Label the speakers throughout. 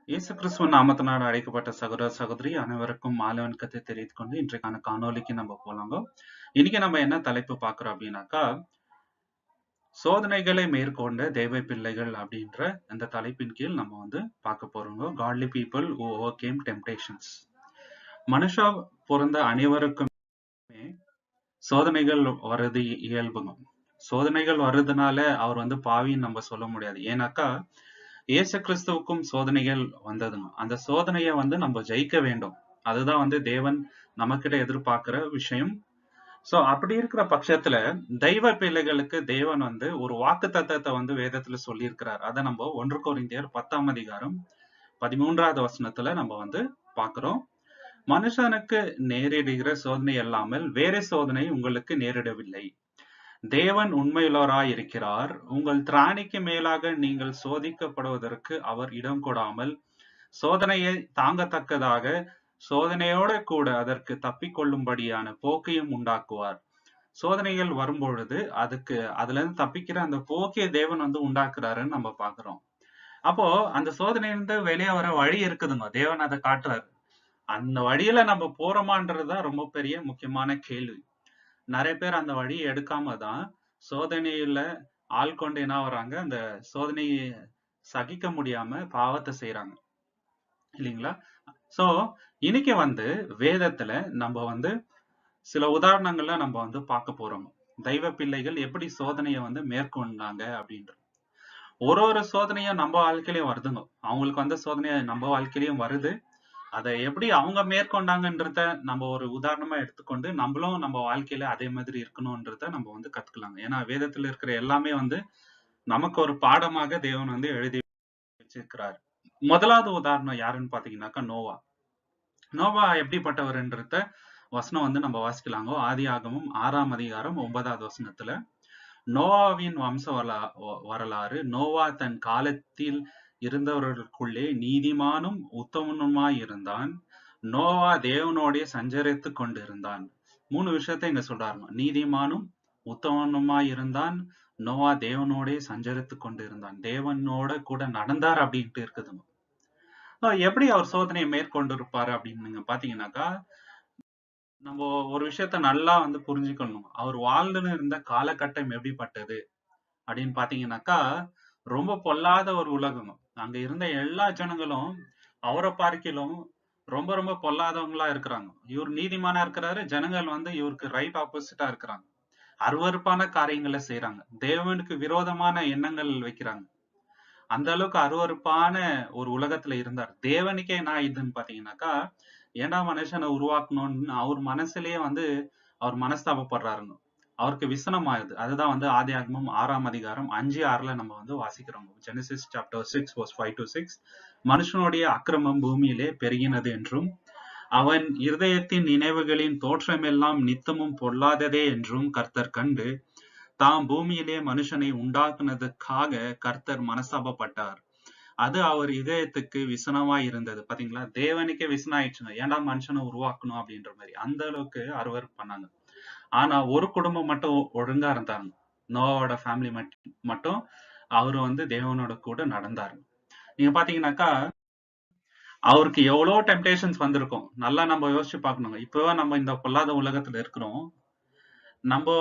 Speaker 1: இயேசு கிறிஸ்துவ நாமத்தினால் அழைக்கப்பட்ட சகோதர சகோதரி அனைவருக்கும் மாலை வணக்கத்தை தெரிவித்துக் கொண்டு இன்றைக்கான காணொலிக்கு நம்ம போலாங்க. இன்னைக்கு நம்ம என்ன தலைப்பு பார்க்கிறோம் அப்படின்னாக்கா, சோதனைகளை மேற்கொண்ட தேவ பிள்ளைகள் அப்படின்ற இந்த தலைப்பின் கீழ் நம்ம பார்க்க போறோங்க. காட்லி பீப்புள் who overcame temptations. மனுஷா பிறந்த அனைவருக்குமே சோதனைகள் வர்றது இயல்புங்க. சோதனைகள் வர்றதுனால அவர் பாவின்னு நம்ம சொல்ல முடியாது. ஏன்னாக்கா இயேசு கிறிஸ்துவுக்கும் சோதனைகள் வந்ததுங்க. அந்த சோதனையை நம்ம ஜெயிக்க வேண்டும். அதுதான் தேவன் நமக்கிட்ட எதிர்பார்க்கிற விஷயம். சோ அப்படி இருக்கிற பட்சத்துல தெய்வ பிள்ளைகளுக்கு தேவன் ஒரு வாக்கு தத்தத்தை வேதத்துல சொல்லி இருக்கிறார். அதை நம்ம 1 கொரிந்தியர் 10ஆம் அதிகாரம் 13வது வசனத்துல நம்ம பார்க்கிறோம். மனுஷனுக்கு நேரிடுகிற சோதனை அல்லாமல் வேற சோதனை உங்களுக்கு நேரிடவில்லை. தேவன் உண்மையுள்ளவராய் இருக்கிறார். உங்கள் திராணிக்கு மேலாக நீங்கள் சோதிக்கப்படுவதற்கு அவர் இடம் கொடாமல் சோதனையை தாங்கத்தக்கதாக சோதனையோட கூட அதற்கு தப்பிக்கொள்ளும்படியான போக்கையும் உண்டாக்குவார். சோதனைகள் வரும்பொழுது அதுல இருந்து தப்பிக்கிற அந்த போக்கையை தேவன் உண்டாக்குறாருன்னு நம்ம பாக்குறோம். அப்போ அந்த சோதனையிலிருந்து வெளியே வர வழி இருக்குதுங்க. தேவன் அதை காட்டுறாரு. அந்த வழியில நம்ம போறோமான்றதுதான் ரொம்ப பெரிய முக்கியமான கேள்வி. நிறைய பேர் அந்த வழியை எடுக்காம தான் சோதனையில ஆள்கொண்டு என்ன வர்றாங்க, அந்த சோதனையை சகிக்க முடியாம பாவத்தை செய்யறாங்க இல்லைங்களா? சோ இன்னைக்கு வேதத்துல நம்ம சில உதாரணங்கள்ல நம்ம பார்க்க போறோம். தெய்வ பிள்ளைகள் எப்படி சோதனையை மேற்கொண்டாங்க அப்படின்ற ஒரு சோதனையும் நம்ம வாழ்க்கையிலயும் வருதுங்க. அவங்களுக்கு சோதனை நம்ம வாழ்க்கையிலயும் வருது. அதை எப்படி அவங்க மேற்கொண்டாங்கன்றத நம்ம ஒரு உதாரணமா எடுத்துக்கொண்டு நம்மளும் நம்ம வாழ்க்கையில அதே மாதிரி இருக்கணும்ன்றத நம்ம கத்துக்கலாங்க. ஏன்னா வேதத்துல இருக்கிற எல்லாமே நமக்கு ஒரு பாடமாக தேவன் எழுதி வச்சிருக்கிறார். முதலாவது உதாரணம் யாருன்னு பாத்தீங்கன்னாக்கா நோவா. நோவா எப்படிப்பட்டவர்ன்றத வசனம் நம்ம வாசிக்கலாங்க. ஆதியாகமம் 6ஆம் அதிகாரம் 9வது வசனத்துல நோவாவின் வம்ச வரலாறு. நோவா தன் காலத்தில் இருந்தவர்களுக்குள்ளே நீதிமானும் உத்தமனுமாய் இருந்தான். நோவா தேவனோடே சஞ்சரித்து கொண்டிருந்தான். 3 விஷயத்தை இங்க சொல்றாருங்க. நீதிமானும் உத்தமனுமாய் இருந்தான். நோவா தேவனோடே சஞ்சரித்து கொண்டிருந்தான். தேவனோட கூட நடந்தார் அப்படின்ட்டு இருக்குதுங்க. எப்படி அவர் சோதனையை மேற்கொண்டு இருப்பாரு அப்படின்னு நீங்க பாத்தீங்கன்னாக்கா, நம்ம ஒரு விஷயத்த நல்லா புரிஞ்சுக்கணும். அவர் வாழ்ந்துன்னு இருந்த காலகட்டம் எப்படிப்பட்டது அப்படின்னு பாத்தீங்கன்னாக்கா, ரொம்ப பொல்லாத ஒரு உலகம். அங்க இருந்த எல்லா ஜனங்களும் அவரை பார்க்கிலும் ரொம்ப ரொம்ப பொல்லாதவங்களா இருக்கிறாங்க. இவர் நீதிமானா இருக்கிறாரு. ஜனங்கள் இவருக்கு ரைட் ஆப்போசிட்டா இருக்கிறாங்க. அருவருப்பான காரியங்களை செய்யறாங்க. தேவனுக்கு விரோதமான எண்ணங்கள் வைக்கிறாங்க. அந்த அளவுக்கு அருவருப்பான ஒரு உலகத்துல இருந்தார். தேவனுக்கே நான் இதுன்னு பாத்தீங்கன்னாக்கா, ஏன்னா மனுஷனை உருவாக்கணும்னு அவர் மனசுலயே அவர் மனஸ்தாபப்படுறாருங்க. அவருக்கு விசனம் ஆகுது. அதுதான் ஆதியாகமம் 6ஆம் அதிகாரம் 5, 6ல நம்ம வாசிக்கிறோம். Genesis chapter 6 verse 5 to 6. மனுஷனுடைய அக்கிரமம் பூமியிலே பெருகினது என்றும் அவன் இருதயத்தின் நினைவுகளின் தோற்றமெல்லாம் நித்தமும் பொல்லாததே என்றும் கர்த்தர் கண்டு தாம் பூமியிலே மனுஷனை உண்டாக்குனதுக்காக கர்த்தர் மனஸ்தாபப்பட்டார். அது அவர் இதயத்துக்கு விசனமாய் இருந்தது. பாத்தீங்களா? தேவனுக்கே விசனம் ஆயிடுச்சுங்க. ஏன்டா மனுஷனை உருவாக்கணும் அப்படின்ற மாதிரி அந்த அளவுக்கு அருவருப்பு பண்ணாங்க. ஆனா ஒரு குடும்பம் மட்டும் ஒழுங்கா இருந்தாங்க. நோவாவோட ஃபேமிலி மட்டும் அவரு தேவனோட கூட நடந்தாரு. நீங்க பாத்தீங்கன்னாக்கா, அவருக்கு எவ்வளவு டெம்டேஷன்ஸ் வந்திருக்கும். நல்லா நம்ம யோசிச்சு பார்க்கணுங்க. இப்பவே நம்ம இந்த பொல்லாத உலகத்துல இருக்கிறோம். நம்ம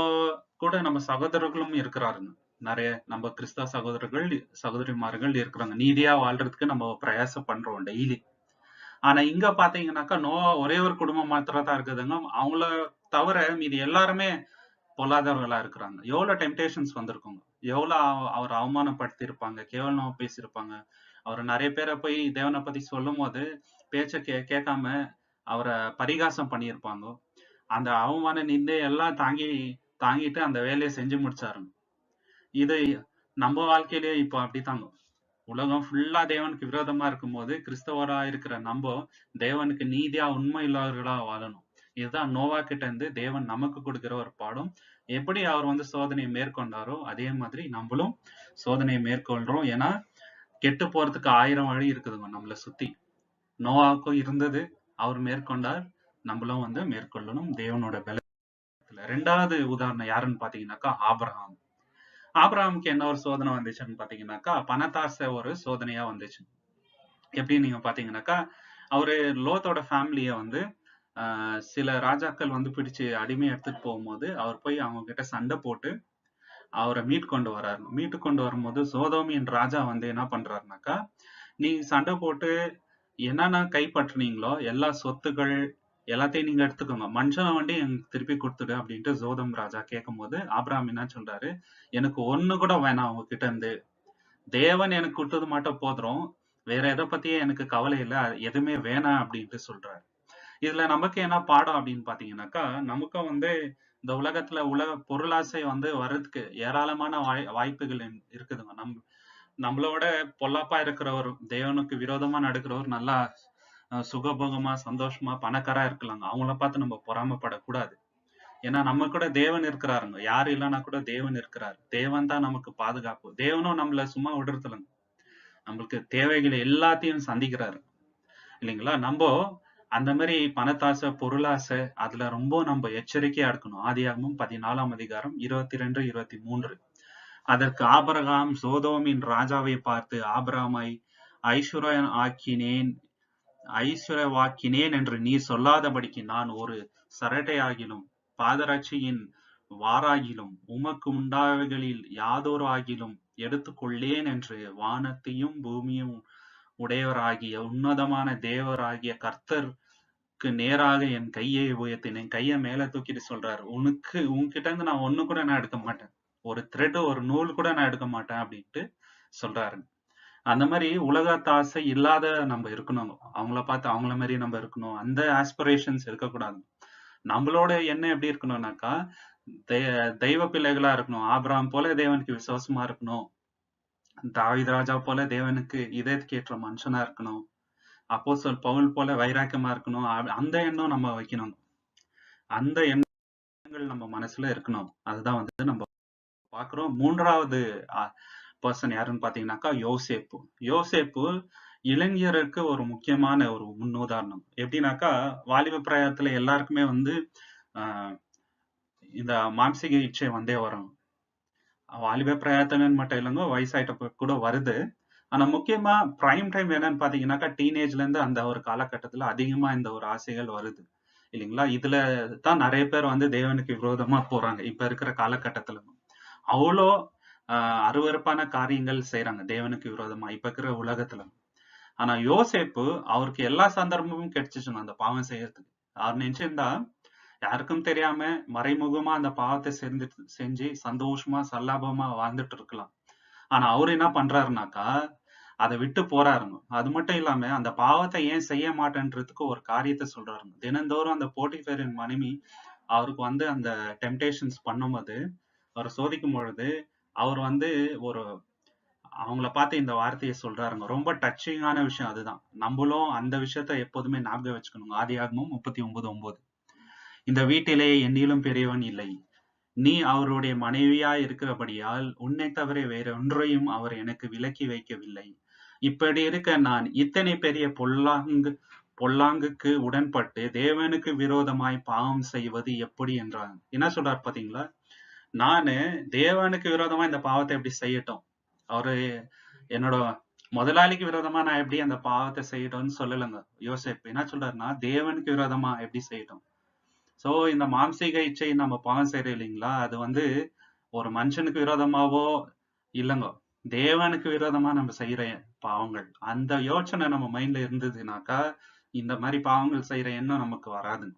Speaker 1: கூட நம்ம சகோதரர்களும் இருக்கிறாருங்க. நிறைய நம்ம கிறிஸ்தவ சகோதரர்கள் சகோதரிமார்கள் இருக்கிறாங்க. நீதியா வாழ்றதுக்கு நம்ம பிரயாசம் பண்றோம் டெய்லி. ஆனா இங்க பாத்தீங்கன்னாக்கா நோவா ஒரே ஒரு குடும்பம் மாத்திரம் தான் இருக்குதுங்க. அவங்கள தவிர மீதி எல்லாருமே பொல்லாதவர்களா இருக்கிறாங்க. எவ்வளவு டெம்டேஷன்ஸ் வந்திருக்குங்க. எவ்வளவு அவர் அவமானப்படுத்தி இருப்பாங்க, கேவலமா பேசியிருப்பாங்க. அவர் நிறைய பேரை போய் தேவனை பத்தி சொல்லும் போது பேச்ச கேட்காம அவரை பரிகாசம் பண்ணியிருப்பாங்க. அந்த அவமான நிந்தை எல்லாம் தாங்கிட்டு அந்த வேலையை செஞ்சு முடிச்சாருங்க. இது நம்ம வாழ்க்கையிலேயே இப்போ அப்படித்தாங்க. உலகம் ஃபுல்லா தேவனுக்கு விரோதமா இருக்கும்போது கிறிஸ்தவரா இருக்கிற நம்ம தேவனுக்கு நீதியா உண்மை இல்லாதவர்களா வாழணும். இதுதான் நோவா கிட்ட இருந்து தேவன் நமக்கு கொடுக்கிற ஒரு பாடம். எப்படி அவர் சோதனையை மேற்கொண்டாரோ அதே மாதிரி நம்மளும் சோதனையை மேற்கொள்றோம். ஏன்னா கெட்டு போறதுக்கு 1000 வழி இருக்குதுங்க நம்மளை சுத்தி. நோவாவுக்கும் இருந்தது, அவர் மேற்கொண்டார். நம்மளும் மேற்கொள்ளணும் தேவனோட பலத்துல. 2வது உதாரணம் யாருன்னு பாத்தீங்கன்னாக்கா ஆபிரகாம். ஆபிரகாமுக்கு என்ன ஒரு சோதனை வந்துச்சுன்னு பாத்தீங்கன்னாக்கா, பணத்தாசை ஒரு சோதனையா வந்துச்சு. எப்படி நீங்க பாத்தீங்கன்னாக்கா, அவரு லோத்தோட ஃபேமிலிய வந்து சில ராஜாக்கள் வந்து பிடிச்சு அடிமையா எடுத்துட்டு போகும்போது, அவர் போய் அவங்க கிட்ட சண்டை போட்டு அவர மீட்டு கொண்டு வராரு. மீட்டு கொண்டு வரும்போது சோதோமின் ராஜா வந்து என்ன பண்றாருனாக்கா, நீங்க சண்டை போட்டு என்னென்ன கைப்பற்றுனீங்களோ எல்லா சொத்துக்கள் எல்லாத்தையும் நீங்க எடுத்துக்கோங்க. மனுஷன வந்து எனக்கு திருப்பி குடுத்துடு அப்படின்ட்டு சோதம் ராஜா கேட்கும்போது, ஆபிரகாம் என்ன சொல்றாரு, எனக்கு ஒண்ணு கூட வேணாம் உங்ககிட்ட இருந்து. தேவன் எனக்கு குடுத்தது மட்டும் போதும். வேற எத பத்தியும் எனக்கு கவலை இல்ல. எதுவுமே வேணாம் அப்படின்ட்டு சொல்றாரு. இதுல நமக்கு என்ன பாடம் அப்படின்னு பாத்தீங்கன்னாக்கா, நமக்கும் வந்து இந்த உலகத்துல பொருளாசை வந்து வர்றதுக்கு ஏராளமான வாய்ப்புகள் இருக்குதுங்க. நம்மளோட பொல்லாப்பா இருக்கிறவர், தேவனுக்கு விரோதமா நடக்கிறவர் நல்லா சுகபோகமா, சந்தோஷமா, பணக்காரா இருக்கலாங்க. அவங்கள பார்த்து நம்ம பொறாமைப்படக்கூடாது. ஏன்னா நம்ம கூட தேவன் இருக்கிறாருங்க. யாரு இல்லைன்னா கூட தேவன் இருக்கிறாரு. தேவன் தான் நமக்கு பாதுகாப்பு. தேவனும் நம்மள சும்மா விடுறதில்லைங்க. நம்மளுக்கு தேவைகளை எல்லாத்தையும் சந்திக்கிறாரு இல்லைங்களா? நம்ம அந்த மாதிரி பணத்தாசை, பொருளாசை அதுல ரொம்ப நம்ம எச்சரிக்கையா இருக்கணும். ஆதியாகமம் 14ஆம் அதிகாரம் 22, 23. அதற்கு ஆபிரகாம் சோதோமின் ராஜாவை பார்த்து, ஆபிரகாமை ஐஸ்வர்யவாக்கினேன் என்று நீர் சொல்லாதபடிக்கு நான் ஒரு சரட்டையாகிலும் பாதரட்சியின் வாராகிலும் உமக்கு உண்டானவைகளில் யாதொரு ஆகிலும் எடுத்துக்கொள்ளேன் என்று வானத்தையும் பூமியும் உடையவராகிய உன்னதமான தேவராகிய கர்த்தருக்கு நேராக என் கையை உயர்த்தினேன். கையை மேல தூக்கிட்டு சொல்றாரு, உன்கிட்ட இருந்து நான் ஒண்ணு கூட நான் எடுக்க மாட்டேன். ஒரு த்ரெட், ஒரு நூல் கூட நான் எடுக்க மாட்டேன் அப்படின்ட்டு சொல்றாரு. அந்த மாதிரி உலகத்தாசை இல்லாத நம்ம இருக்கணும். அவங்கள பார்த்து அவங்கள மாதிரி நம்ம இருக்கணும். அந்த ஆஸ்பிரேஷன்ஸ் இருக்கக்கூடாது. நம்மளோட எண்ணம் எப்படி இருக்கணும்னாக்கா, தெய்வ பிள்ளைகளா இருக்கணும். ஆபிரகாம் போல தேவனுக்கு விசுவாசமா இருக்கணும். தாவீது ராஜா போல தேவனுக்கு இதயத்துக்கு ஏற்ற மனுஷனா இருக்கணும். அப்போஸ்தலன் பவுல் போல வைராக்கியமா இருக்கணும். அந்த எண்ணம் நம்ம வைக்கணும். அந்த எண்ணங்கள் நம்ம மனசுல இருக்கணும். அதுதான் வந்து நம்ம பாக்குறோம். மூன்றாவது பர்சன் யாருன்னு பாத்தீங்கன்னாக்கா யோசேப்பு. யோசேப்பு இளைஞருக்கு ஒரு முக்கியமான ஒரு முன்னுதாரணம். எப்படின்னாக்கா, வாலிப பிராயத்துல எல்லாருக்குமே வந்து இந்த மாம்சீக இச்சை வந்தே வரும். வாலிப பிராயத்துலன்னு மட்டும் இல்லைங்க, வயசாயிட்ட கூட வருது. ஆனா முக்கியமா பிரைம் டைம் என்னன்னு பாத்தீங்கன்னாக்கா, டீனேஜ்ல இருந்து அந்த ஒரு காலகட்டத்துல அதிகமா இந்த ஒரு ஆசைகள் வருது இல்லைங்களா? இதுல தான் நிறைய பேர் வந்து தேவனுக்கு விரோதமா போறாங்க இப்ப இருக்கிற காலகட்டத்துல. அவ்வளோ அருவருப்பான காரியங்கள் செய்யறாங்க தேவனுக்கு விரோதமா இப்ப இருக்கிற உலகத்துல. ஆனா யோசேப்பு, அவருக்கு எல்லா சந்தர்ப்பமும் கிடைச்சிச்சுங்க அந்த பாவம் செய்யறதுக்கு. அவர் நினைச்சிருந்தா யாருக்கும் தெரியாம மறைமுகமா அந்த பாவத்தை செஞ்சு சந்தோஷமா சல்லாபமா வாழ்ந்துட்டு இருக்கலாம். ஆனா அவரு என்ன பண்றாருனாக்கா, அதை விட்டு போறாருங்க. அது மட்டும் இல்லாம அந்த பாவத்தை ஏன் செய்ய மாட்டேன்றதுக்கு ஒரு காரியத்தை சொல்றாருங்க. தினந்தோறும் அந்த போட்டிஃபேரின் மனைவி அவருக்கு வந்து அந்த டெம்டேஷன்ஸ் பண்ணும்போது, அவரை சோதிக்கும் பொழுது, அவர் வந்து ஒரு அவங்கள பார்த்து இந்த வார்த்தையை சொல்றாருங்க. ரொம்ப டச்சிங்கான விஷயம் அதுதான். நம்மளும் அந்த விஷயத்த எப்போதுமே ஞாபகம் வச்சுக்கணும். ஆதியாகமம் 39:9. இந்த வீட்டிலே என்னிலும் பெரியவன் இல்லை. நீ அவருடைய மனைவியா இருக்கிறபடியால் உன்னை தவிர வேற ஒன்றையும் அவர் எனக்கு விலக்கி வைக்கவில்லை. இப்படி இருக்க நான் இத்தனை பெரிய பொல்லாங்குக்கு உடன்பட்டு தேவனுக்கு விரோதமாய் பாவம் செய்வது எப்படி என்றான். என்ன சொல்றாரு பாத்தீங்களா? நானு தேவனுக்கு விரோதமா இந்த பாவத்தை எப்படி செய்யட்டும்? அவரு என்னோட முதலாளிக்கு விரோதமா நான் எப்படி அந்த பாவத்தை செய்யட்டும்னு சொல்லலைங்க யோசேப்பு. என்ன சொல்றாருன்னா, தேவனுக்கு விரோதமா எப்படி செய்யட்டும்? சோ இந்த மாம்சீக இச்சை நம்ம பாவம் செய்யறோம் இல்லைங்களா? அது வந்து ஒரு மனுஷனுக்கு விரோதமாவோ இல்லைங்க, தேவனுக்கு விரோதமா நம்ம செய்யற பாவங்கள். அந்த யோசனை நம்ம மைண்ட்ல இருந்ததுனாக்கா, இந்த மாதிரி பாவங்கள் செய்யற எண்ணம் நமக்கு வராதுங்க.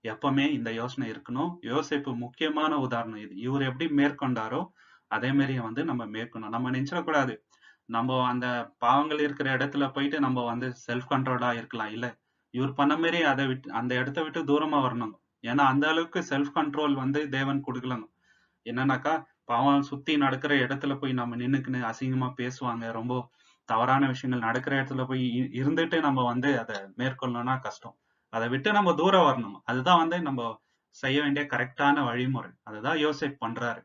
Speaker 1: எப்பவுமே இந்த யோசனை இருக்கணும். யோசிப்பு முக்கியமான உதாரணம் இது. இவர் எப்படி மேற்கொண்டாரோ அதே மாதிரி வந்து நம்ம மேற்கொள்ளணும். நம்ம நினைச்சிடக்கூடாது, நம்ம அந்த பாவங்கள் இருக்கிற இடத்துல போயிட்டு நம்ம வந்து செல்ஃப் கண்ட்ரோலா இருக்கலாம். இல்ல, இவர் பண்ண மாதிரி அதை விட்டு அந்த இடத்த விட்டு தூரமா வரணும். ஏன்னா அந்த அளவுக்கு செல்ஃப் கண்ட்ரோல் வந்து தேவன் கொடுக்கலங்க. என்னன்னாக்கா, பாவம் சுத்தி நடக்கிற இடத்துல போய் நம்ம நின்னுக்குன்னு அசிங்கமா பேசுவாங்க. ரொம்ப தவறான விஷயங்கள் நடக்கிற இடத்துல போய் இருந்துட்டு நம்ம வந்து அதை மேற்கொள்ளணும்னா கஷ்டம். அதை விட்டு நம்ம தூரம் வரணும். அதுதான் வந்து நம்ம செய்ய வேண்டிய கரெக்டான வழிமுறை. அதுதான் யோசேப் பண்றாரு.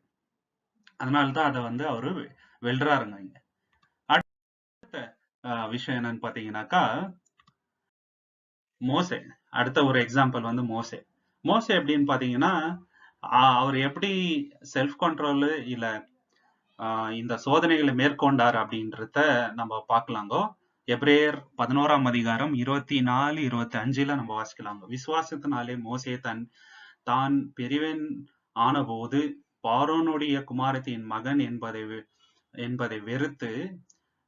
Speaker 1: அதனாலதான் அதை வந்து அவரு வெல்றாருங்க. இங்க அடுத்த விஷயம் என்னன்னு பாத்தீங்கன்னாக்கா, மோசே. அடுத்த ஒரு எக்ஸாம்பிள் வந்து மோசே. மோசே எப்படின்னு பாத்தீங்கன்னா, அவர் எப்படி செல்ஃப் கண்ட்ரோல் இல்ல இந்த சோதனைகளை மேற்கொண்டார் அப்படின்றத நம்ம பார்க்கலாங்கோ. எபிரேயர் 11ஆம் அதிகாரம் 24, 25 நம்ம வாசிக்கலாங்க. விசுவாசத்தினாலே மோசே தான் பெரியவன் ஆனபோது பார்வோனுடைய குமாரத்தின் மகன் என்பதை வெறுத்து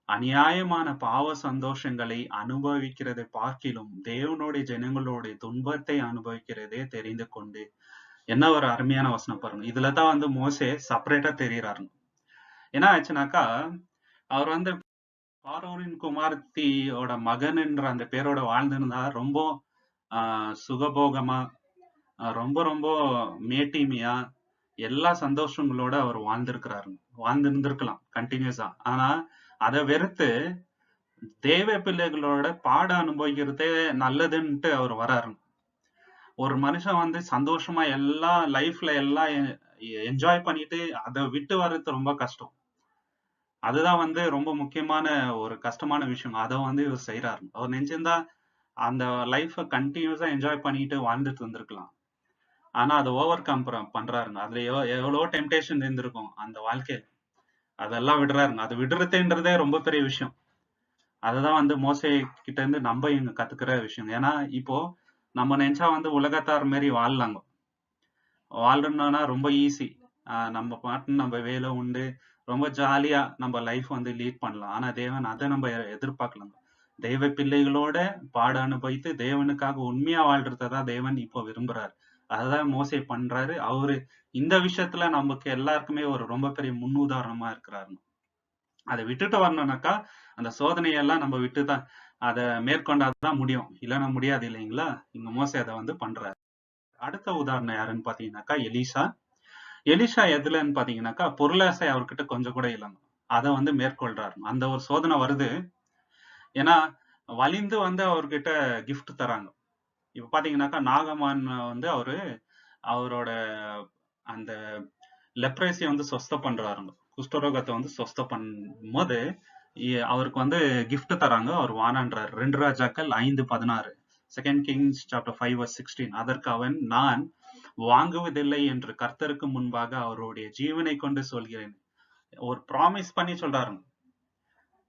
Speaker 1: அநியாயமான பாவ சந்தோஷங்களை அனுபவிக்கிறதை பார்க்கிலும் தேவனுடைய ஜனங்களுடைய துன்பத்தை அனுபவிக்கிறதே தெரிந்து கொண்டு. என்ன ஒரு அருமையான வசனம் பாருங்க. இதுலதான் வந்து மோசே செப்பரேட்டா தெரியுறாரு. என்ன ஆச்சுனாக்கா, அவர் வந்து பார்வோனின் குமாரத்தியோட மகன் என்ற அந்த பேரோட வாழ்ந்திருந்தா ரொம்ப சுகபோகமா, ரொம்ப ரொம்ப மேட்டிமையா, எல்லா சந்தோஷங்களோட அவர் வாழ்ந்திருந்திருக்கலாம் கண்டினியூஸா. ஆனா அதை வெறுத்து தேவ பிள்ளைகளோட பாட அனுபவிக்கிறதே நல்லதுன்ட்டு அவர் வராரு. ஒரு மனுஷன் வந்து சந்தோஷமா எல்லா லைஃப்ல எல்லாம் என்ஜாய் பண்ணிட்டு அதை விட்டு வர்றது ரொம்ப கஷ்டம். அதுதான் வந்து ரொம்ப முக்கியமான ஒரு கஷ்டமான விஷயம். அதை வந்து இவர் செய்யறாரு. அவர் நினைச்சிருந்தா அந்த லைஃப கண்டினியூஸா என்ஜாய் பண்ணிட்டு வாழ்ந்துட்டு இருந்திருக்கலாம். ஆனா அதை ஓவர் கம் பண்றாருங்க. அதுல எவ்வளவோ டெம்டேஷன் இருந்திருக்கும் அந்த வாழ்க்கையில. அதெல்லாம் விடுறாருங்க. அது விடுறதுன்றதே ரொம்ப பெரிய விஷயம். அதுதான் வந்து மோசே கிட்ட இருந்து நம்ம இங்க கத்துக்கிற விஷயம். ஏன்னா இப்போ நம்ம நினைச்சா வந்து உலகத்தார் மாரி வாழ்றோம்னா ரொம்ப ஈஸி. நம்ம பாட்டு நம்ம வேலை உண்டு, ரொம்ப ஜாலியா நம்ம லைஃப் வந்து லீட் பண்ணலாம். ஆனா தேவன் அதை நம்ம எதிர்பார்க்கலாம். தெய்வ பிள்ளைகளோட பாட அனுபவித்து தேவனுக்காக உண்மையா வாழ்றதான் தேவன் இப்போ விரும்புறாரு. அதான் மோசே பண்றாரு. அவரு இந்த விஷயத்துல நமக்கு எல்லாருக்குமே ஒரு ரொம்ப பெரிய முன்னுதாரணமா இருக்கிறாரு. அதை விட்டுட்டு வரணும்னாக்கா அந்த சோதனையெல்லாம் நம்ம விட்டுதான் அதை மேற்கொண்டாதான் முடியும். இல்லைன்னா முடியாது இல்லைங்களா? இங்க மோசே அதை வந்து பண்றாரு. அடுத்த உதாரணம் யாருன்னு பாத்தீங்கன்னாக்கா எலிஷா எதுலன்னு பாத்தீங்கன்னாக்கா பொருளாசை அவர்கிட்ட கொஞ்சம் கூட இல்லைங்க. அதை வந்து மேற்கொள்றாரு. அந்த ஒரு சோதனை வருது. ஏன்னா வலிந்து வந்து அவர்கிட்ட கிஃப்ட் தராங்க. இப்ப பாத்தீங்கன்னாக்கா நாகமான் வந்து அவரோட அந்த லெப்ரேசியை வந்து சொஸ்த பண்றாருங்க. குஷ்டரோகத்தை வந்து சொஸ்த பண்ணும்போது அவருக்கு வந்து கிஃப்ட் தராங்க. அவர் வானான்றார். 2 ராஜாக்கள் 5:16. 2 Kings chapter 5:16. அதற்கு அவன், நான் வாங்குவதில்லை என்று கர்த்தருக்கு முன்பாக அவருடைய ஜீவனை கொண்டு சொல்கிறேன். ஒரு ப்ராமிஸ் பண்ணி சொல்றாரு.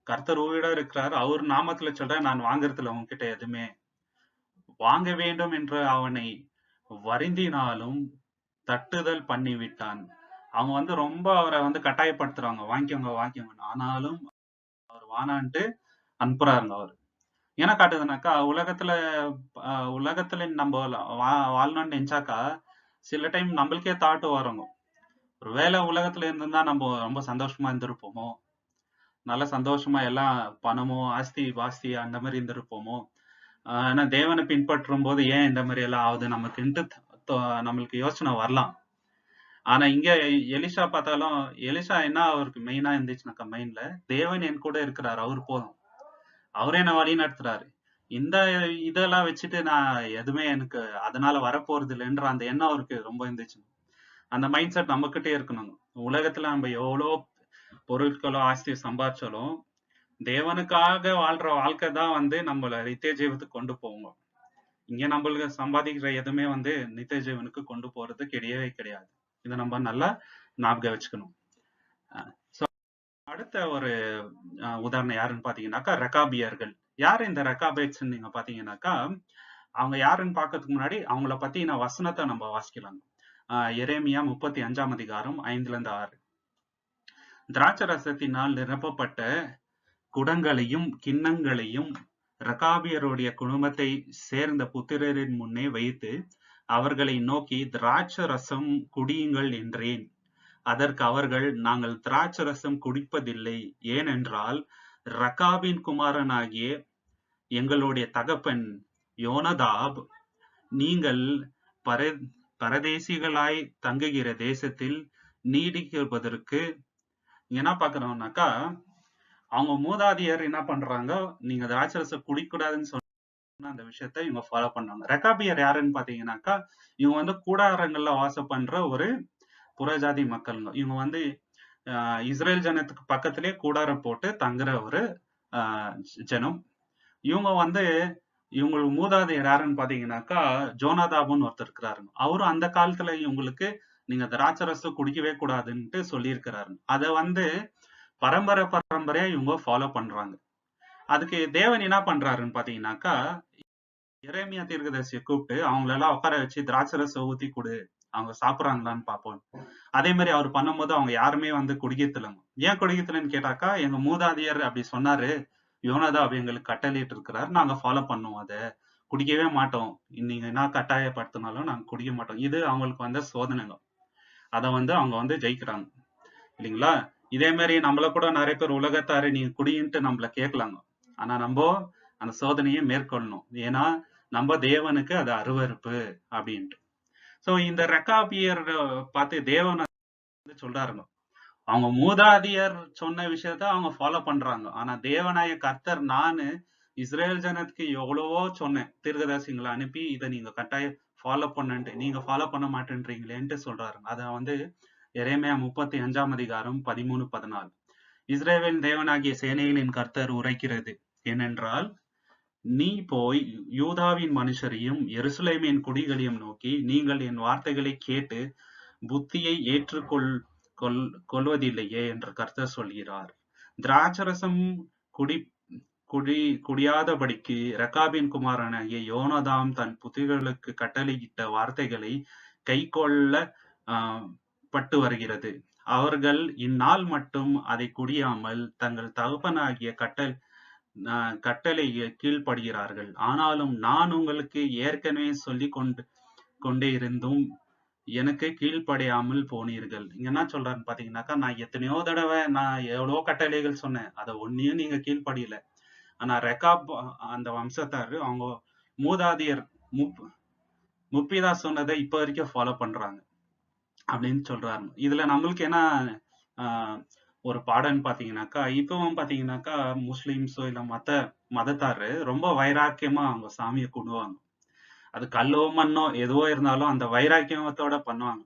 Speaker 1: கர்த்தர் உயிரோட இருக்கிறார். அவர் நாமத்துல சொல்ற, நான் வாங்குறதுல உங்ககிட்ட எதுவுமே. வாங்க வேண்டும் என்று அவனை வருந்தினாலும் தட்டுதல் பண்ணி விட்டான். அவங்க வந்து ரொம்ப அவரை வந்து கட்டாயப்படுத்துறாங்க. வாங்கிக்கோங்க. ஆனாலும் அவர் வானான்ட்டு அனுப்புறாருங்க அவர். என்ன காட்டுதுனாக்கா, உலகத்துல நம்ம வாழணும்னு நினைச்சாக்கா சில டைம் நம்மளுக்கே தாட்டு வருங்க. ஒரு வேலை உலகத்துல இருந்திருந்தா நம்ம ரொம்ப சந்தோஷமா இருந்திருப்போமோ, நல்ல சந்தோஷமா எல்லாம் பணமோ ஆஸ்தி பாஸ்தி அந்த மாதிரி இருந்திருப்போமோ. ஆனா தேவனை பின்பற்றும் போது ஏன் இந்த மாதிரி எல்லாம் ஆகுது நம்மளுக்கு யோசனை வரலாம். ஆனா இங்க எலிஷா பார்த்தாலும், எலிஷா என்ன அவருக்கு மெயினா இருந்துச்சுனாக்கா, மைண்ட்ல தேவன் என் கூட இருக்கிறாரு, அவர் போதும், அவரே என்ன வழி நடத்துறாரு. இந்த இதெல்லாம் வச்சுட்டு நான் எதுவுமே எனக்கு அதனால வரப்போறது இல்லைன்ற அந்த எண்ணம் அவருக்கு ரொம்ப இருந்துச்சு. அந்த மைண்ட் செட் நம்ம கிட்டே இருக்கணும். உலகத்துல நம்ம எவ்வளோ பொருட்களோ ஆஸ்தியோ சம்பாதிச்சாலும் தேவனுக்காக வாழ்ற வாழ்க்கை தான் வந்து நம்மள நித்திய ஜீவத்துக்கு கொண்டு போவோங்க. இங்க நம்மளுக்கு சம்பாதிக்கிற எதுவுமே வந்து நித்திய ஜீவனுக்கு கொண்டு போறது கிடையாது. இதை நம்ம நல்லா ஞாபகம் வச்சுக்கணும். அடுத்த ஒரு உதாரணம் யாருன்னு பாத்தீங்கன்னாக்கா ரெகாபியர்கள். யாரு இந்த ரெகாபைட்ஸ் நீங்க பாத்தீங்கன்னாக்கா, அவங்க யாருன்னு பாக்கிறதுக்கு முன்னாடி அவங்கள பத்தின வசனத்தை நம்ம வாசிக்கலாம். எரேமியா 35ஆம் அதிகாரம் 5-6. திராட்சை ரசத்தினால் நிரப்பப்பட்ட குடங்களையும் கிண்ணங்களையும் ரெகாபியருடைய குடும்பத்தை சேர்ந்த புத்திரரின் முன்னே வைத்து அவர்களை நோக்கி திராட்சை ரசம் குடியுங்கள் என்றேன். அதற்கு அவர்கள், நாங்கள் திராட்சை ரசம் குடிப்பதில்லை, ஏனென்றால் ரகாபின் குமாரனாகிய எங்களுடைய தகப்பன் யோனதாப் நீங்கள் பரதேசிகளாய் தங்குகிற தேசத்தில் நீடிப்பதற்கு. என்ன பாக்குறோம்னாக்கா, அவங்க மூதாதையர் என்ன பண்றாங்க, நீங்க திராட்சை ரசம் குடிக்கூடாதுன்னு சொன்ன அந்த விஷயத்த இவங்க ஃபாலோ பண்ணாங்க. ரெகாபியர் யாருன்னு பாத்தீங்கன்னாக்கா, இவங்க வந்து கூடாரங்கள்ல வாசம் பண்ற ஒரு புறஜாதி மக்களுங்க. இவங்க வந்து இஸ்ரேல் ஜனத்துக்கு பக்கத்திலே கூடாரம் போட்டு தங்குற ஒரு ஜனம். இவங்க வந்து இவங்களுக்கு மூதாதையர் யாருன்னு பாத்தீங்கன்னாக்கா ஜோனாதாபுன்னு ஒருத்தர் இருக்கிறாருங்க. அவரும் அந்த காலத்துல இவங்களுக்கு நீங்க திராட்சை ரசம் குடிக்கவே கூடாதுன்ட்டு சொல்லியிருக்கிறாரு. அதை வந்து பரம்பரையா இவங்க ஃபாலோ பண்றாங்க. அதுக்கு தேவன் என்ன பண்றாருன்னு பாத்தீங்கன்னாக்கா, எரேமியா தீர்க்கதரிசியை கூப்பிட்டு அவங்களெல்லாம் உட்கார வச்சு திராட்சரசம் ஊத்தி கொடு, அவங்க சாப்பிடுறாங்களான்னு பார்ப்போம். அதே மாதிரி அவர் பண்ணும்போது அவங்க யாருமே வந்து குடிக்கிறதில்லைங்க. ஏன் குடிக்கிறதில்லைன்னு கேட்டாக்கா, எங்க மூதாதையர் அப்படி சொன்னாரு, யோனாதாப் எங்களுக்கு கட்டளையிட்டு இருக்கிறார், நாங்க ஃபாலோ பண்ணுவோம், அதை குடிக்கவே மாட்டோம், நீங்க என்ன கட்டாயப்படுத்தினாலும் நாங்க குடிக்க மாட்டோம். இது அவங்களுக்கு வந்த சோதனைங்க. அதை வந்து அவங்க வந்து ஜெயிக்கிறாங்க இல்லைங்களா? இதே மாதிரி நம்மள கூட நிறைய பேர் உலகத்தாரு நீங்க குடின்ட்டு நம்மள கேட்கலாங்க. ஆனா நம்ம அந்த சோதனையை மேற்கொள்ளணும். ஏன்னா நம்ம தேவனுக்கு அது அருவருப்பு அப்படின்ட்டு. சோ இந்த ரெக்காபியர் பார்த்து தேவன் வந்து சொல்றாருங்க, அவங்க மூதாதையர் சொன்ன விஷயத்த அவங்க ஃபாலோ பண்றாங்க. ஆனா தேவனாய கர்த்தர், நானு இஸ்ரேல் ஜனத்துக்கு எவ்வளவோ சொன்னேன், தீர்க்கதரிசிங்களை அனுப்பி இதை நீங்க கட்டாயம் ஃபாலோ பண்ணுன்ட்டு, நீங்க ஃபாலோ பண்ண மாட்டேன்றீங்களேன்ட்டு சொல்றாரு. அத வந்து எரேமியா 35 13-14. இஸ்ரேலின் தேவனாகிய சேனைகளின் கர்த்தர் உரைக்கிறது என்னென்றால், நீ போய் யூதாவின் மனுஷரையும் எருசலேமின் குடிகளையும் நோக்கி, நீங்கள் என் வார்த்தைகளை கேட்டு புத்தியை ஏற்றுக்கொள் கொள்வதில்லையே என்று கர்த்தர் சொல்கிறார். திராட்சரசம் குடி குடி குடியாதபடிக்கு ரெக்காபின் குமாரனாகிய யோனதாம் தன் புத்திரர்களுக்கு கட்டளையிட்ட வார்த்தைகளை கைக்கொள்ள பட்டு வருகிறது. அவர்கள் இந்நாள் மட்டும் அதை குடியாமல் தங்கள் தகப்பனாகிய கட்டளையை கீழ்ப்படுகிறார்கள். ஆனாலும் நான் உங்களுக்கு ஏற்கனவே சொல்லிக் கொண்டே இருந்தும் எனக்கு கீழ்ப்படியாமல் போனீர்கள். இங்க என்ன சொல்றாருன்னு பாத்தீங்கன்னாக்கா, நான் எத்தனையோ தடவை நான் எவ்வளவோ கட்டளைகள் சொன்னேன், அதை ஒன்னையும் நீங்க கீழ்ப்படியல. ஆனா ரெக்காப் அந்த வம்சத்தாரு அவங்க மூதாதையர் முப்பிதா சொன்னதை இப்ப வரைக்கும் ஃபாலோ பண்றாங்க அப்படின்னு சொல்றாங்க. இதுல நம்மளுக்கு என்ன ஒரு பாடம்னு பாத்தீங்கன்னாக்கா, இப்பவும் பாத்தீங்கன்னாக்கா முஸ்லிம்ஸோ இல்ல மதத்தாரு ரொம்ப வைராக்கியமா அவங்க சாமியை கும்பிடுவாங்க. அது கல்லோ மண்ணோ எதுவோ இருந்தாலும் அந்த வைராக்கியத்தோட பண்ணுவாங்க.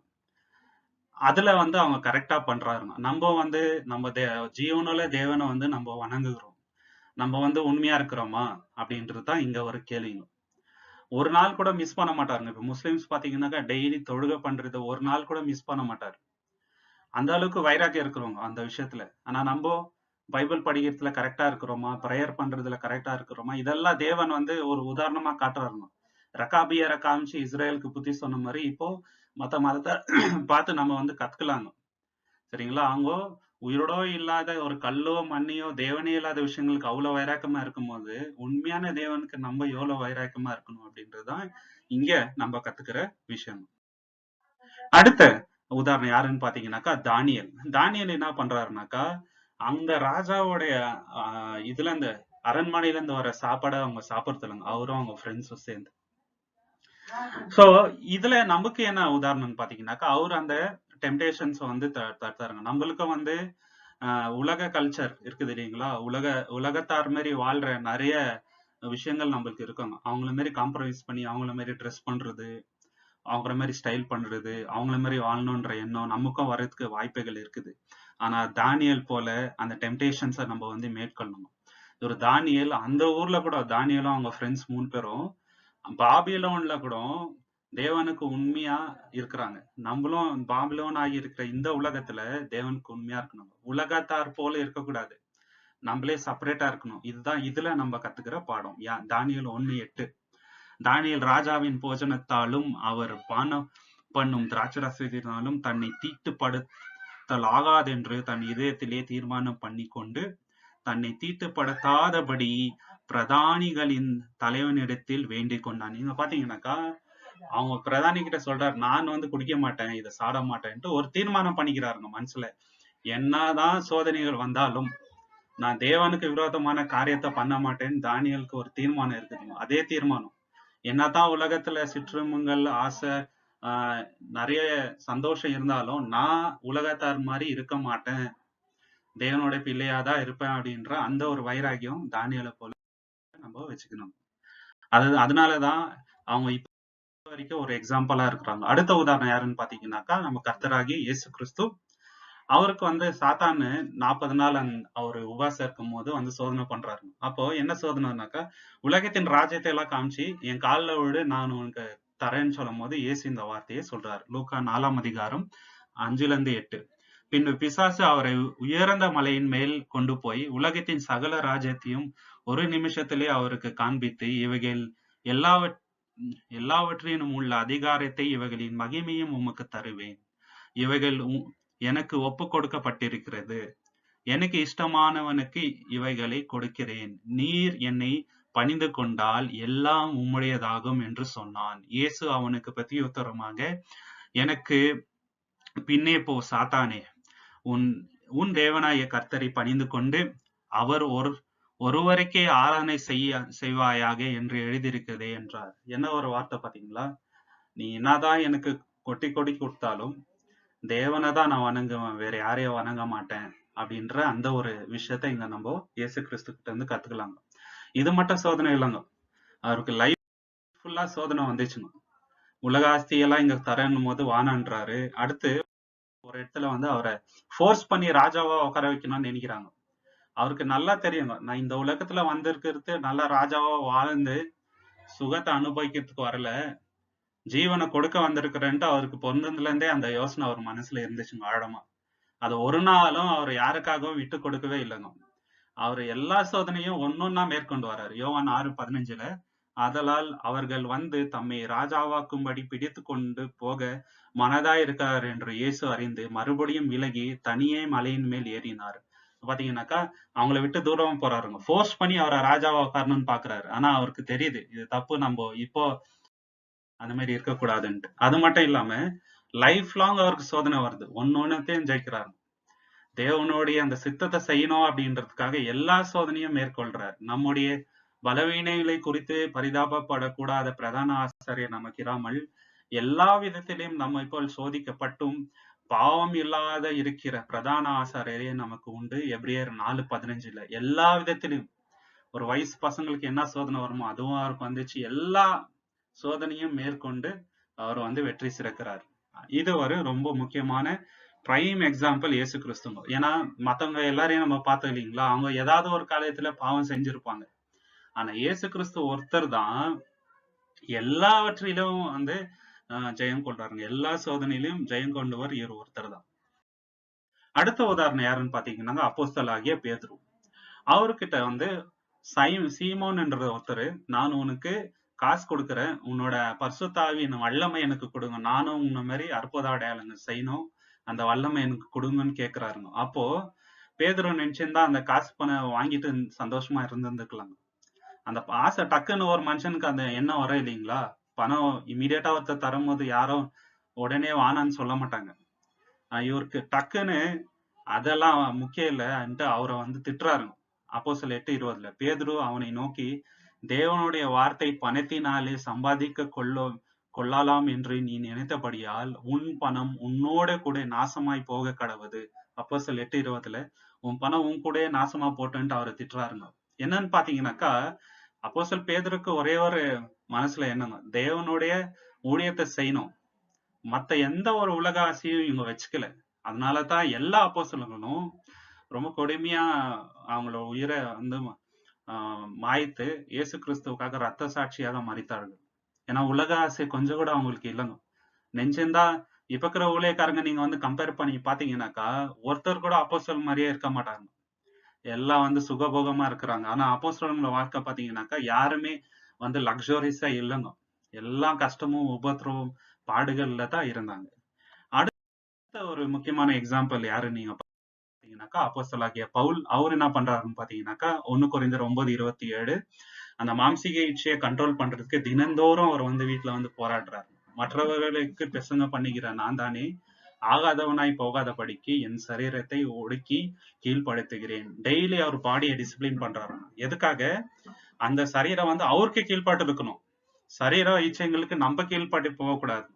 Speaker 1: அதுல வந்து அவங்க கரெக்டா பண்றாருங்க. நம்ம வந்து நம்ம ஜீவனுள்ள தேவனை வந்து நம்ம வணங்குகிறோம், நம்ம வந்து உண்மையா இருக்கிறோமா அப்படின்றதுதான் இங்க ஒரு கேள்விங்க. ஒரு நாள் கூட மிஸ் பண்ண மாட்டாருங்க. இப்ப முஸ்லிம்ஸ் பாத்தீங்கன்னாக்கா டெய்லி தொழுகை பண்றது ஒரு நாள் கூட மிஸ் பண்ண மாட்டாரு. அந்த அளவுக்கு வைராக்கியம் இருக்கிறவங்க அந்த விஷயத்துல. ஆனா நம்ம பைபிள் படிக்கிறதுல கரெக்டா இருக்கிறோமா, ப்ரேயர் பண்றதுல கரெக்டா இருக்கிறோமா, இதெல்லாம் தேவன் வந்து ஒரு உதாரணமா காட்டுறாருங்க. ரகாபியரை காமிச்சு இஸ்ரேலுக்கு புத்தி சொன்ன மாதிரி இப்போ மத்த மதத்தை பார்த்து நம்ம வந்து கத்துக்கலாங்க. சரிங்களா? அவங்க உயிரோட இல்லாத ஒரு கல்லோ மண்ணையோ தேவனே இல்லாத விஷயங்களுக்கு அவ்வளவு வைராக்கமா இருக்கும்போது, உண்மையான தேவனுக்கு நம்ம எவ்வளவு வைராக்கமா இருக்கணும் அப்படின்றதுதான் இங்க நம்ம கத்துக்கிற விஷயம். அடுத்த உதாரணம் யாருன்னு பாத்தீங்கன்னாக்கா தானியல். தானியல் என்ன பண்றாருனாக்கா, அந்த ராஜாவுடைய இதுல இந்த அரண்மனையில இருந்து வர சாப்பாடை அவங்க சாப்பிடுறது இல்லைங்க, அவரும் அவங்க ஃப்ரெண்ட்ஸும் சேர்ந்து. சோ இதுல நமக்கு என்ன உதாரணம்னு பாத்தீங்கன்னாக்கா, அவரு அந்த டெம்டேஷன்ஸ் வந்து தடுத்தாருங்க. நம்மளுக்கும் வந்து உலக கல்ச்சர் இருக்குது இல்லைங்களா? உலகத்தார் மாதிரி வாழ்ற நிறைய விஷயங்கள் நம்மளுக்கு இருக்குங்க. அவங்கள மாதிரி காம்ப்ரமைஸ் பண்ணி அவங்கள மாதிரி ட்ரெஸ் பண்றது, அவங்கள மாதிரி ஸ்டைல் பண்றது, அவங்கள மாதிரி வாழணுன்ற எண்ணம் நமக்கும் வர்றதுக்கு வாய்ப்புகள் இருக்குது. ஆனா தானியல் போல அந்த டெம்டேஷன்ஸை நம்ம வந்து மேற்கொள்ளணும். ஒரு தானியல் அந்த ஊர்ல கூட, தானியலும் அவங்க ஃப்ரெண்ட்ஸ் 3 பேரும் பாபிலோன்ல கூட தேவனுக்கு உண்மையா இருக்கிறாங்க. நம்மளும் பாபிலோன் ஆகி இருக்கிற இந்த உலகத்துல தேவனுக்கு உண்மையா இருக்கணும். உலகத்தார் போல இருக்கக்கூடாது, நம்மளே செப்பரேட்டா இருக்கணும். இதுதான் இதுல நம்ம கத்துக்கிற பாடம். தானியல் 1:8. தானியல் ராஜாவின் போஜனத்தாலும் அவர் பானம் பண்ணும் திராட்சரசத்தினாலும் தன்னை தீட்டுப்படுத்தல் ஆகாதென்று தன் இதயத்திலே தீர்மானம் பண்ணி கொண்டு தன்னை தீட்டுப்படுத்தாதபடி பிரதானிகளின் தலைவனிடத்தில் வேண்டிக் கொண்டான். நீங்க பாத்தீங்கன்னாக்கா, அவங்க பிரதானி கிட்ட சொல்றாரு, நான் வந்து குடிக்க மாட்டேன், இதை சாட மாட்டேன்ட்டு ஒரு தீர்மானம் பண்ணிக்கிறாருங்க மனசுல. என்னதான் சோதனைகள் வந்தாலும் நான் தேவனுக்கு விரோதமான காரியத்தை பண்ண மாட்டேன்னு தானியலுக்கு ஒரு தீர்மானம் இருக்குதுங்க. அதே தீர்மானம் என்னதான் உலகத்துல சிற்றுமுங்கள் ஆசை நிறைய சந்தோஷம் இருந்தாலும் நான் உலகத்தார் மாதிரி இருக்க மாட்டேன், தேவனோட பிள்ளையாதான் இருப்பேன் அப்படின்ற அந்த ஒரு வைராகியம் தானியலை போல நம்ம வச்சுக்கணும். அதனாலதான் அவங்க இப்ப வரைக்கும் ஒரு எக்ஸாம்பிளா இருக்கிறாங்க. அடுத்த உதாரணம் யாருன்னு பாத்தீங்கன்னாக்கா, நம்ம கர்த்தராகி இயேசு கிறிஸ்து. அவருக்கு வந்து சாத்தானு 40 நாள் அவரு உபவாசம் இருக்கும் போது வந்து சோதனை பண்றாரு. அப்போ என்ன சோதனைனாக்கா, உலகத்தின் ராஜ்யத்தை எல்லாம் காமிச்சு என் காலில் விடு நான் உனக்கு தரேன்னு சொல்லும் போது இயேசு இந்த வார்த்தையை சொல்றாரு. லூக்கா 4:5-8. பின்பு பிசாசு அவரை உயர்ந்த மலையின் மேல் கொண்டு போய் உலகத்தின் சகல ராஜ்யத்தையும் ஒரு நிமிஷத்திலே அவருக்கு காண்பித்து, இவைகள் எல்லாவற்றிலும் உள்ள அதிகாரத்தை இவைகளின் மகிமையும் உமக்கு தருவேன். இவைகள் எனக்கு ஒப்பு கொடுக்கப்பட்டிருக்கிறது. எனக்கு இஷ்டமானவனுக்கு இவைகளை கொடுக்கிறேன். நீர் என்னை பணிந்து கொண்டால் எல்லாம் உம்முடையதாகும் என்று சொன்னான். இயேசு அவனுக்கு பிரதியுத்தரமாக, எனக்கு பின்னே போ சாத்தானே, உன் தேவனாய கர்த்தரை பணிந்து கொண்டு அவர் ஒருவருக்கே ஆராதனை செய்வாயாக என்று எழுதியிருக்கிறதே என்றார். என்ன ஒரு வார்த்தை பாத்தீங்களா? நீ என்னதான் எனக்கு கொட்டி கொடுத்தாலும் தேவனை தான் நான் வணங்குவேன், வேற யாரையும் வணங்க மாட்டேன் அப்படின்ற அந்த ஒரு விஷயத்த இங்க நம்ம இயேசு கிறிஸ்து கிட்ட இருந்து கத்துக்கலாங்க. இது மட்டும் சோதனை இல்லைங்க, அவருக்கு லைஃப் ஃபுல்லா சோதனை வந்துச்சுங்க. உலக ஆஸ்தியெல்லாம் இங்க தரணும் போது வானான்றாரு. அடுத்து ஒரு இடத்துல வந்து அவரை ஃபோர்ஸ் பண்ணி ராஜாவா உட்கார வைக்கணும்னு நினைக்கிறாங்க. அவருக்கு நல்லா தெரியுங்க, நான் இந்த உலகத்துல வந்திருக்கிறது நல்லா ராஜாவா வாழ்ந்து சுகத்தை அனுபவிக்கிறதுக்கு வரல, ஜீவனை கொடுக்க வந்திருக்கிறேன்ட்டு அவருக்கு பொருந்ததுல இருந்தே அந்த யோசனை அவர் மனசுல இருந்துச்சுங்க ஆழமா. அது ஒரு நாளும் அவர் யாருக்காகவும் விட்டு கொடுக்கவே இல்லைங்க. அவர் எல்லா சோதனையும் ஒன்னொன்னா மேற்கொண்டு வர்றாரு. யோவான் 6:15 ஆதலால் அவர்கள் வந்து தம்மை ராஜாவாக்கும்படி பிடித்து கொண்டு போக மனதாயிருக்கிறார் என்று இயேசு அறிந்து மறுபடியும் விலகி தனியே மலையின் மேல் ஏறினார். பாத்தீங்கன்னாக்கா அவங்கள விட்டு தூரம் போறாருங்க. ஃபோர்ஸ் பண்ணி அவரை ராஜாவா உட்காரணும்னு பாக்குறாரு. ஆனா அவருக்கு தெரியுது இது தப்பு, நம்ம இப்போ அந்த மாதிரி இருக்கக்கூடாதுன்ட்டு. அது மட்டும் இல்லாம லைஃப் லாங் அவருக்கு சோதனை வருது, ஒன்னொன்னுத்தையும் ஜெயிக்கிறாரு. தேவனுடைய அந்த சித்தத்தை செய்யணும் அப்படின்றதுக்காக எல்லா சோதனையும் மேற்கொள்றார். நம்முடைய பலவீனங்களை குறித்து பரிதாபப்படக்கூடாத பிரதான ஆசிரியர் நமக்கு இராமல் எல்லா விதத்திலையும் நம்மை போல் சோதிக்கப்பட்டும் பாவம் இல்லாத இருக்கிற பிரதான ஆசாரியரே நமக்கு உண்டு. எபிரேயர் 4:15 எல்லா விதத்திலும் ஒரு வயசு பசங்களுக்கு என்ன சோதனை வருமோ அதுவும் அவருக்கு வந்துச்சு. எல்லா சோதனையும் மேற்கொண்டு அவர் வந்து வெற்றி சிறக்கிறார். இது ஒரு ரொம்ப முக்கியமான பிரைம் எக்ஸாம்பிள் இயேசு கிறிஸ்துவ. ஏன்னா மத்தவங்க எல்லாரையும் நம்ம பார்த்தோம் இல்லைங்களா, அவங்க ஏதாவது ஒரு காலத்துல பாவம் செஞ்சிருப்பாங்க. ஆனா இயேசு கிறிஸ்து ஒருத்தர் தான் எல்லாவற்றிலும் வந்து ஜெயம் கொண்டாருங்க. எல்லா சோதனையிலும் ஜெயம் கொண்டவர் இவர் ஒருத்தர் தான். அடுத்த உதாரணம் யாருன்னு பாத்தீங்கன்னா அப்போஸ்தலனாகிய பேதுரு. அவர்கிட்ட வந்து சீமோன் என்ற ஒருத்தர், நான் உனக்கு காசு கொடுக்குறேன், உன்னோட பரிசுத்த ஆவியின் வல்லமை எனக்கு கொடுங்க, நானும் உன்ன மாதிரி அற்புத அடையாளங்கள் செய்யணும், அந்த வல்லமை எனக்கு கொடுங்கன்னு கேக்குறாருங்க. அப்போ பேதுரு நினைச்சிருந்தா அந்த காசு பணம் வாங்கிட்டு சந்தோஷமா இருந்திருந்துக்கலாங்க. அந்த ஆசை டக்குன்னு ஒரு மனுஷனுக்கு அந்த எண்ணம் வர இல்லைங்களா? பணம் இமீடியட்டா ஒருத்தர் தரும்போது யாரும் உடனே வானான்னு சொல்ல மாட்டாங்க. இவருக்கு டக்குன்னு அதெல்லாம் முக்கியம் இல்லைன்ட்டு அவரை வந்து திட்டுறாருங்க. அப்போஸ்தலர் 8:20 பேதுரு அவனை நோக்கி, தேவனுடைய வார்த்தை பணத்தினாலே சம்பாதிக்க கொள்ளலாம் என்று நீ நினைத்தபடியால் உன் பணம் உன்னோட கூட நாசமாய் போக கடவுது. அப்போஸ்தலர் 8:20 உன் பணம் உன் கூட நாசமா போட்டுன்ட்டு அவரை திட்டுறாருங்க. என்னன்னு பாத்தீங்கன்னாக்கா அப்போஸ்தலர் பேதுருக்கு ஒரே ஒரு மனசுல என்னங்க, தேவனுடைய ஊழியத்தை செய்யணும், மத்த எந்த ஒரு உலக ஆசையும் இவங்க வச்சுக்கல. அதனாலதான் எல்லா அப்போஸ்தலர்களும் ரொம்ப கொடுமையா அவங்களோட உயிரை வந்து மாய்த்து இயேசு கிறிஸ்துவுக்காக ரத்த சாட்சியாக மரித்தார்கள். ஏன்னா உலக ஆசை கொஞ்சம் கூட அவங்களுக்கு இல்லைங்க. நெஞ்சிருந்தா இப்ப இருக்கிற ஊழியக்காரங்க நீங்க வந்து கம்பேர் பண்ணி பாத்தீங்கன்னாக்கா ஒருத்தர் கூட அப்போஸ்தலர் மாதிரியே இருக்க மாட்டாங்க. எல்லாம் வந்து சுகபோகமா இருக்கிறாங்க. ஆனா அப்போஸ்தலர்களோட வாழ்க்கை பாத்தீங்கன்னாக்கா யாருமே வந்து லக்ஸூரியஸா இல்லைங்க. எல்லாம் கஷ்டமும் உபத்திரமும் பாடுகள்ல தான் இருந்தாங்க. அடுத்த ஒரு முக்கியமான எக்ஸாம்பிள் யாரு நீங்க பாத்தீங்கன்னாக்கா அப்போஸ்தலனாகிய பவுல். அவர் என்ன பண்றாருன்னு பாத்தீங்கன்னாக்கா 1 கொரிந்தியர் 9:27 அந்த மாம்சீக இச்சையை கண்ட்ரோல் பண்றதுக்கு தினந்தோறும் அவர் வந்து வீட்டுல வந்து போராடுறாரு. மற்றவர்களுக்கு பிரசங்க பண்ணுகிற நான் தானே ஆகாதவனாய் போகாதபடிக்கு என் சரீரத்தை ஒடுக்கி கீழ்ப்படுத்துகிறேன். டெய்லி அவர் பாடியை டிசிப்ளின் பண்றாரு. எதுக்காக? அந்த சரீரம் வந்து அவருக்கு கீழ்பாட்டு இருக்கணும். சரீர இச்சைங்களுக்கு நம்ம கீழ்பாட்டு போகக்கூடாது.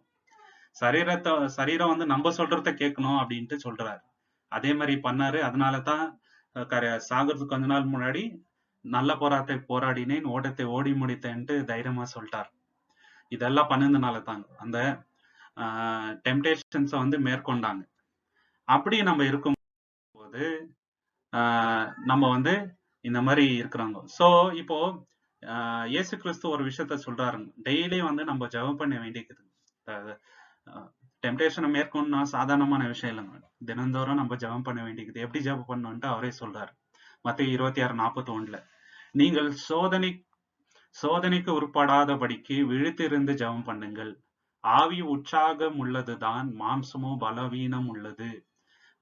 Speaker 1: சரீரம் வந்து நம்ம சொல்றத கேட்கணும் அப்படின்ட்டு சொல்றாரு. அதே மாதிரி பண்ணாரு. அதனாலதான் சாகிறதுக்கு கொஞ்ச நாள் முன்னாடி நல்ல போராட்டத்தை போராடினேன், ஓட்டத்தை ஓடி முடித்தேன்ட்டு தைரியமா சொல்லிட்டார். இதெல்லாம் பண்ணதுனால தாங்க அந்த டெம்டேஷன்ஸை வந்து மேற்கொண்டாங்க. அப்படி நம்ம இருக்கும் போது நம்ம வந்து இந்த மாதிரி இருக்கிறாங்க. சோ இப்போ இயேசு கிறிஸ்து ஒரு விஷயத்த சொல்றாருங்க, டெய்லி வந்து நம்ம ஜெபம் பண்ண வேண்டியது. டெம்டேஷனை மேற்கொள்ளணும் சாதாரணமான விஷயம் இல்லைங்க. தினந்தோறும் நம்ம ஜெபம் பண்ண வேண்டியது. எப்படி ஜெபம் பண்ணணும்ட்டு அவரே சொல்றாரு. மத்தேயு 26:41. நீங்கள் சோதனைக்கு உட்படாதபடிக்கு விழித்திருந்து ஜெபம் பண்ணுங்கள். ஆவி உற்சாகம் உள்ளதுதான், மாம்சமோ பலவீனம் உள்ளது.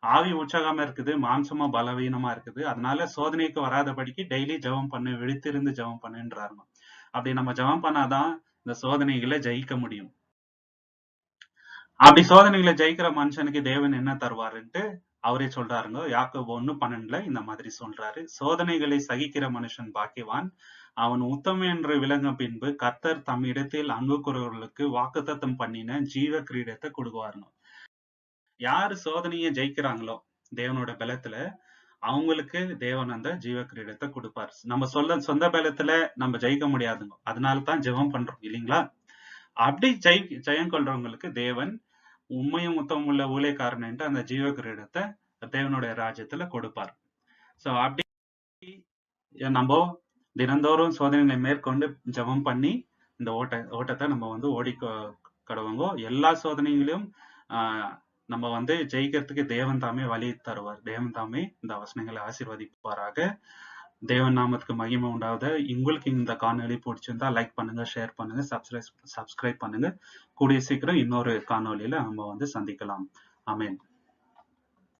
Speaker 1: ஆவி உற்சாகமா இருக்குது, மாம்சமா பலவீனமா இருக்குது. அதனால சோதனைக்கு வராதபடிக்கு டெய்லி ஜெபம் பண்ணு, விழித்திருந்து ஜெபம் பண்ணுன்றாருங்க. அப்படி நம்ம ஜெபம் பண்ணாதான் இந்த சோதனைகளை ஜெயிக்க முடியும். அப்படி சோதனைகளை ஜெயிக்கிற மனுஷனுக்கு தேவன் என்ன தருவாருன்ட்டு அவரே சொல்றாருங்க. யாக்கோபு 1:12 இந்த மாதிரி சொல்றாரு. சோதனைகளை சகிக்கிற மனுஷன் பாக்கியவான், அவன் உத்தமன் என்று விளங்க பின்பு கர்த்தர் தம் இடத்தில் அன்பு கூறுகிறவர்களுக்கு வாக்குத்தத்தம் பண்ணின ஜீவ கிரீடத்தை கொடுக்குவாருங்க. யாரு சோதனையை ஜெயிக்கிறாங்களோ தேவனோட பலத்துல, அவங்களுக்கு தேவன் அந்த ஜீவ கிரீடத்தை கொடுப்பாரு. நம்ம சொந்த பலத்துல நம்ம ஜெயிக்க முடியாதுங்க. அதனாலதான் ஜெபம் பண்றோம் இல்லைங்களா? அப்படி ஜெயம் கொள்றவங்களுக்கு தேவன் உண்மையும் உத்தமும் உள்ள ஊழியக்காரன் அந்த ஜீவ கிரீடத்தை தேவனுடைய ராஜ்யத்துல கொடுப்பார். சோ அப்படி நம்ம தினந்தோறும் சோதனைகளை மேற்கொண்டு ஜெபம் பண்ணி இந்த ஓட்டத்தை நம்ம ஓடி கடவுங்க. எல்லா சோதனைகளையும் நம்ம ஜெயிக்கிறதுக்கு தேவன் தாமே வழி தருவார். தேவன் தாமே இந்த வசனங்களை ஆசீர்வதிப்பாராக. தேவன் நாமத்துக்கு மகிமை உண்டாவது. உங்களுக்கு இந்த காணொலி பிடிச்சிருந்தா லைக் பண்ணுங்க, ஷேர் பண்ணுங்க, சப்ஸ்கிரைப் பண்ணுங்க. கூடிய சீக்கிரம் இன்னொரு காணொலியில நம்ம சந்திக்கலாம். ஆமென்.